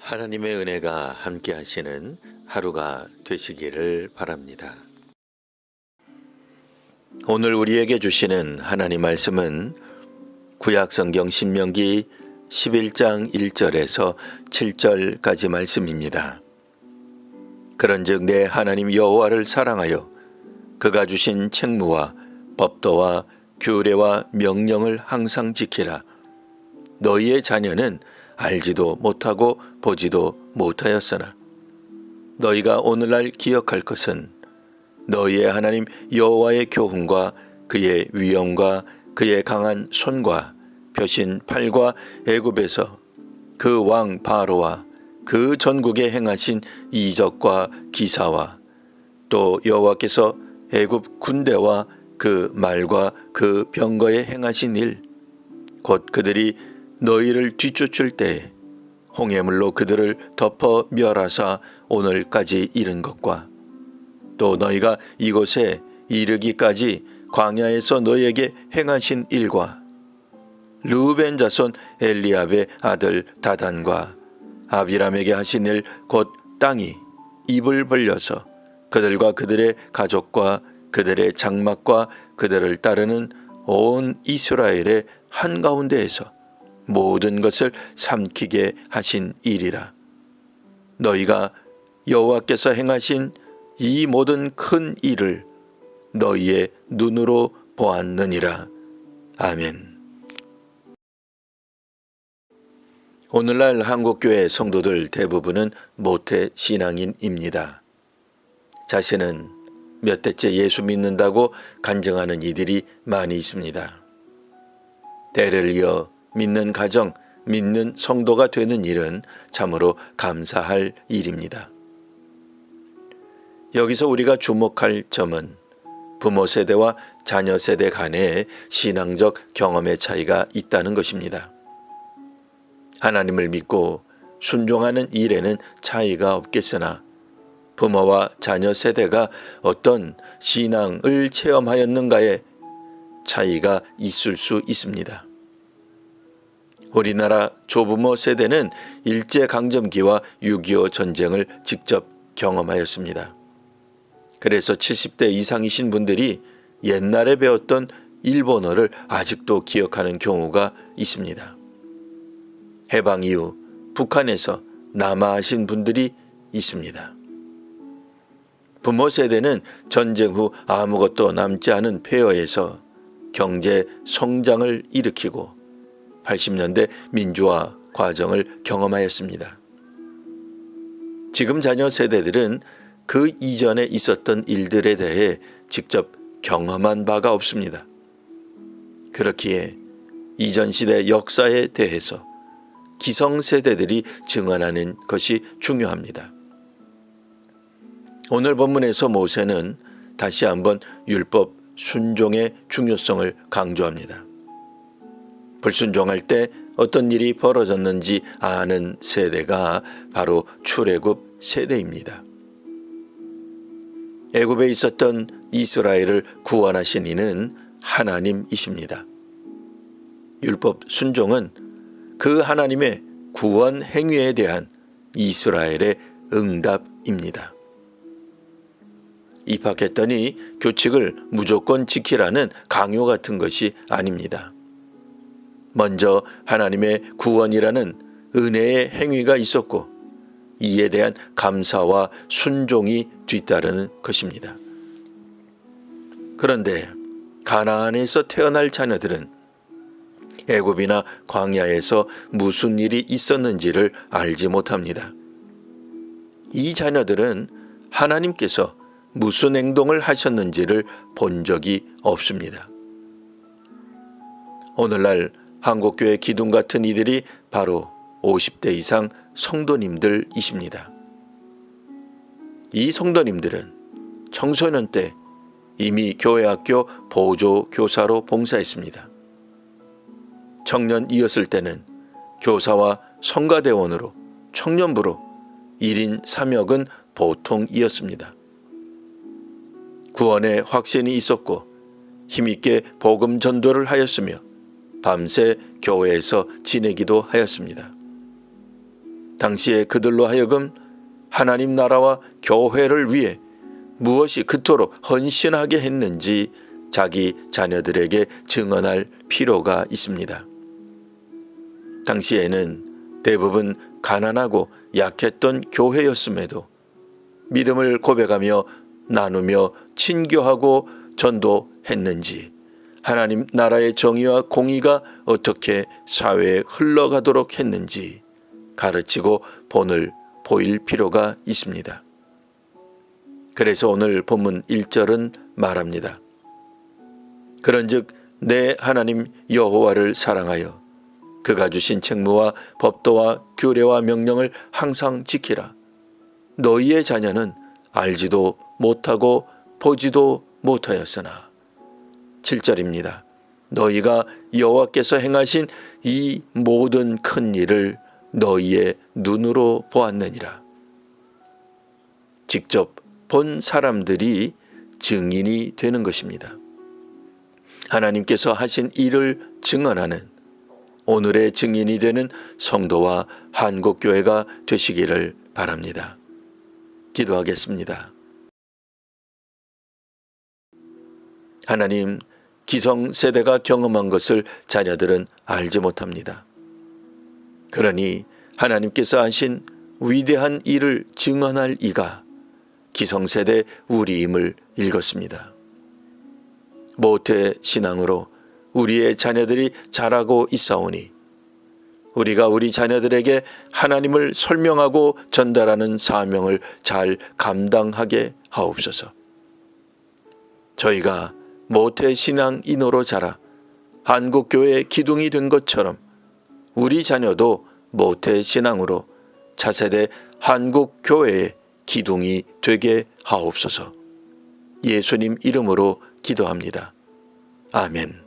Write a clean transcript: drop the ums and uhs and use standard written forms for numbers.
하나님의 은혜가 함께 하시는 하루가 되시기를 바랍니다. 오늘 우리에게 주시는 하나님 말씀은 구약성경 신명기 11장 1절에서 7절까지 말씀입니다. 그런즉 내 하나님 여호와를 사랑하여 그가 주신 책무와 법도와 규례와 명령을 항상 지키라. 너희의 자녀는 알지도 못하고 보지도 못하였으나 너희가 오늘날 기억할 것은 너희의 하나님 여호와의 교훈과 그의 위엄과 그의 강한 손과 펴신 팔과 애굽에서 그 왕 바로와 그 전국에 행하신 이적과 기사와 또 여호와께서 애굽 군대와 그 말과 그 병거에 행하신 일, 곧 그들이 너희를 뒤쫓을 때에 홍해물로 그들을 덮어 멸하사 오늘까지 이른 것과 또 너희가 이곳에 이르기까지 광야에서 너희에게 행하신 일과 르우벤 자손 엘리압의 아들 다단과 아비람에게 하신 일 곧 땅이 입을 벌려서 그들과 그들의 가족과 그들의 장막과 그들을 따르는 온 이스라엘의 한가운데에서 모든 것을 삼키게 하신 일이라. 너희가 여호와께서 행하신 이 모든 큰 일을 너희의 눈으로 보았느니라. 아멘. 오늘날 한국교회 성도들 대부분은 모태 신앙인입니다. 자신은 몇 대째 예수 믿는다고 간증하는 이들이 많이 있습니다. 대를 이어 믿는 가정, 믿는 성도가 되는 일은 참으로 감사할 일입니다. 여기서 우리가 주목할 점은 부모 세대와 자녀 세대 간의 신앙적 경험의 차이가 있다는 것입니다. 하나님을 믿고 순종하는 일에는 차이가 없겠으나 부모와 자녀 세대가 어떤 신앙을 체험하였는가에 차이가 있을 수 있습니다. 우리나라 조부모 세대는 일제강점기와 6.25 전쟁을 직접 경험하였습니다. 그래서 70대 이상이신 분들이 옛날에 배웠던 일본어를 아직도 기억하는 경우가 있습니다. 해방 이후 북한에서 남하하신 분들이 있습니다. 부모 세대는 전쟁 후 아무것도 남지 않은 폐허에서 경제 성장을 일으키고 80년대 민주화 과정을 경험하였습니다. 지금 자녀 세대들은 그 이전에 있었던 일들에 대해 직접 경험한 바가 없습니다. 그렇기에 이전 시대 역사에 대해서 기성세대들이 증언하는 것이 중요합니다. 오늘 본문에서 모세는 다시 한번 율법 순종의 중요성을 강조합니다. 불순종할 때 어떤 일이 벌어졌는지 아는 세대가 바로 출애굽 세대입니다. 애굽에 있었던 이스라엘을 구원하신 이는 하나님이십니다. 율법 순종은 그 하나님의 구원 행위에 대한 이스라엘의 응답입니다. 입학했더니 규칙을 무조건 지키라는 강요 같은 것이 아닙니다. 먼저 하나님의 구원이라는 은혜의 행위가 있었고 이에 대한 감사와 순종이 뒤따르는 것입니다. 그런데 가나안에서 태어날 자녀들은 애굽이나 광야에서 무슨 일이 있었는지를 알지 못합니다. 이 자녀들은 하나님께서 무슨 행동을 하셨는지를 본 적이 없습니다. 오늘날 한국교회 기둥 같은 이들이 바로 50대 이상 성도님들이십니다. 이 성도님들은 청소년 때 이미 교회학교 보조 교사로 봉사했습니다. 청년이었을 때는 교사와 성가대원으로 청년부로 1인 3역은 보통이었습니다. 구원의 확신이 있었고 힘있게 복음 전도를 하였으며 밤새 교회에서 지내기도 하였습니다. 당시에 그들로 하여금 하나님 나라와 교회를 위해 무엇이 그토록 헌신하게 했는지 자기 자녀들에게 증언할 필요가 있습니다. 당시에는 대부분 가난하고 약했던 교회였음에도 믿음을 고백하며 나누며 친교하고 전도했는지, 하나님 나라의 정의와 공의가 어떻게 사회에 흘러가도록 했는지 가르치고 본을 보일 필요가 있습니다. 그래서 오늘 본문 1절은 말합니다. 그런즉 내 하나님 여호와를 사랑하여 그가 주신 책무와 법도와 규례와 명령을 항상 지키라. 너희의 자녀는 알지도 못하고 보지도 못하였으나. 7절입니다. 너희가 여호와께서 행하신 이 모든 큰 일을 너희의 눈으로 보았느니라. 직접 본 사람들이 증인이 되는 것입니다. 하나님께서 하신 일을 증언하는 오늘의 증인이 되는 성도와 한국교회가 되시기를 바랍니다. 기도하겠습니다. 하나님, 기성세대가 경험한 것을 자녀들은 알지 못합니다. 그러니 하나님께서 하신 위대한 일을 증언할 이가 기성세대 우리임을 읽었습니다. 모태 신앙으로 우리의 자녀들이 자라고 있사오니 우리가 우리 자녀들에게 하나님을 설명하고 전달하는 사명을 잘 감당하게 하옵소서. 저희가 모태 신앙인으로 자라 한국교회의 기둥이 된 것처럼 우리 자녀도 모태 신앙으로 차세대 한국교회의 기둥이 되게 하옵소서. 예수님 이름으로 기도합니다. 아멘.